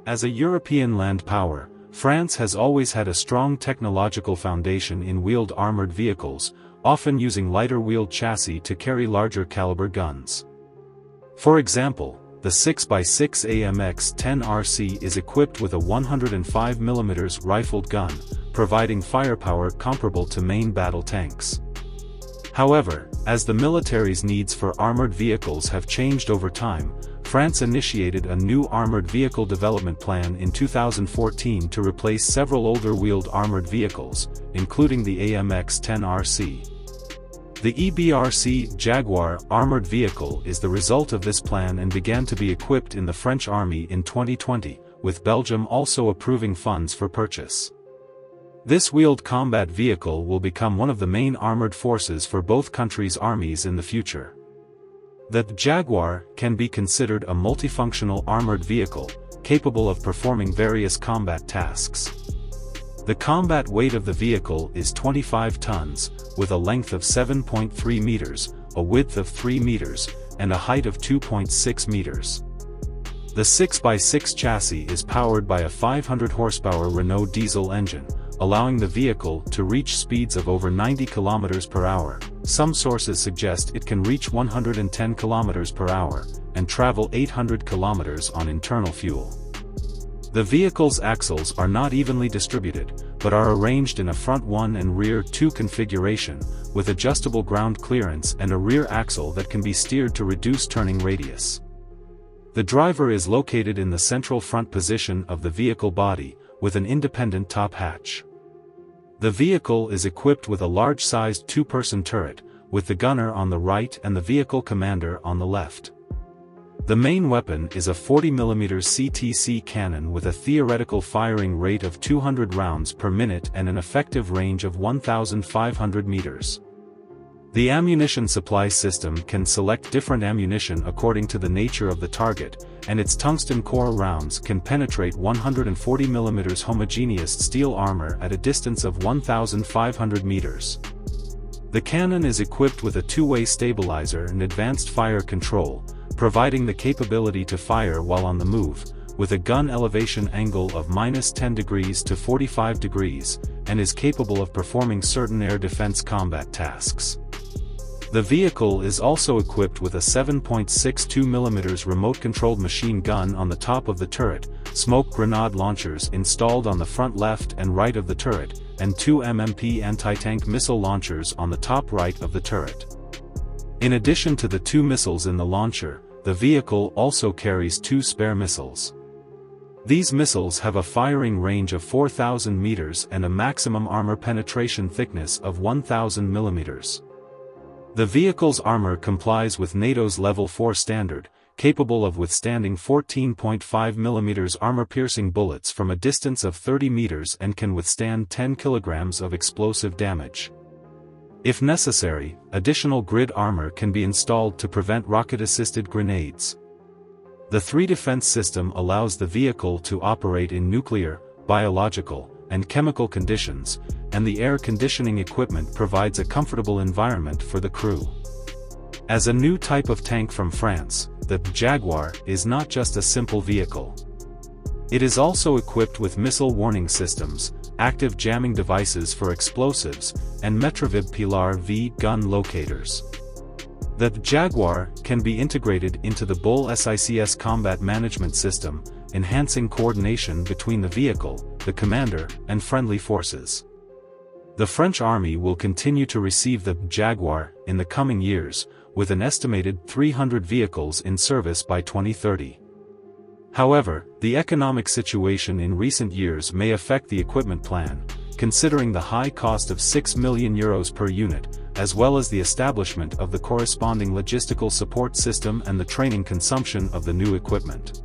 As a European land power, France has always had a strong technological foundation in wheeled armored vehicles, often using lighter wheeled chassis to carry larger caliber guns. For example, the 6x6 AMX-10RC is equipped with a 105mm rifled gun, providing firepower comparable to main battle tanks. However, as the military's needs for armored vehicles have changed over time, France initiated a new armored vehicle development plan in 2014 to replace several older wheeled armored vehicles, including the AMX-10RC. The EBRC Jaguar armored vehicle is the result of this plan and began to be equipped in the French army in 2020, with Belgium also approving funds for purchase. This wheeled combat vehicle will become one of the main armored forces for both countries' armies in the future. The Jaguar can be considered a multifunctional armored vehicle, capable of performing various combat tasks. The combat weight of the vehicle is 25 tons, with a length of 7.3 meters, a width of 3 meters, and a height of 2.6 meters. The 6x6 chassis is powered by a 500 horsepower Renault diesel engine, allowing the vehicle to reach speeds of over 90 km per hour. Some sources suggest it can reach 110 km per hour, and travel 800 km on internal fuel. The vehicle's axles are not evenly distributed, but are arranged in a front 1 and rear 2 configuration, with adjustable ground clearance and a rear axle that can be steered to reduce turning radius. The driver is located in the central front position of the vehicle body, with an independent top hatch. The vehicle is equipped with a large-sized two-person turret, with the gunner on the right and the vehicle commander on the left. The main weapon is a 40mm CTC cannon with a theoretical firing rate of 200 rounds per minute and an effective range of 1,500 meters. The ammunition supply system can select different ammunition according to the nature of the target, and its tungsten core rounds can penetrate 140mm homogeneous steel armor at a distance of 1,500 meters. The cannon is equipped with a two-way stabilizer and advanced fire control, providing the capability to fire while on the move, with a gun elevation angle of -10 degrees to 45 degrees, and is capable of performing certain air defense combat tasks. The vehicle is also equipped with a 7.62mm remote-controlled machine gun on the top of the turret, smoke grenade launchers installed on the front left and right of the turret, and 2 MMP anti-tank missile launchers on the top right of the turret. In addition to the 2 missiles in the launcher, the vehicle also carries 2 spare missiles. These missiles have a firing range of 4,000 meters and a maximum armor penetration thickness of 1,000 millimeters. The vehicle's armor complies with NATO's Level 4 standard, capable of withstanding 14.5mm armor-piercing bullets from a distance of 30 meters and can withstand 10 kilograms of explosive damage. If necessary, additional grid armor can be installed to prevent rocket-assisted grenades. The 3 defense system allows the vehicle to operate in nuclear, biological, and chemical conditions, and the air conditioning equipment provides a comfortable environment for the crew. As a new type of tank from France, the Jaguar is not just a simple vehicle. It is also equipped with missile warning systems, active jamming devices for explosives, and Metrovib Pilar V gun locators. The Jaguar can be integrated into the Bull SICS combat management system, enhancing coordination between the vehicle, the commander, and friendly forces. The French army will continue to receive the Jaguar in the coming years, with an estimated 300 vehicles in service by 2030. However, the economic situation in recent years may affect the equipment plan, considering the high cost of €6 million per unit, as well as the establishment of the corresponding logistical support system and the training consumption of the new equipment.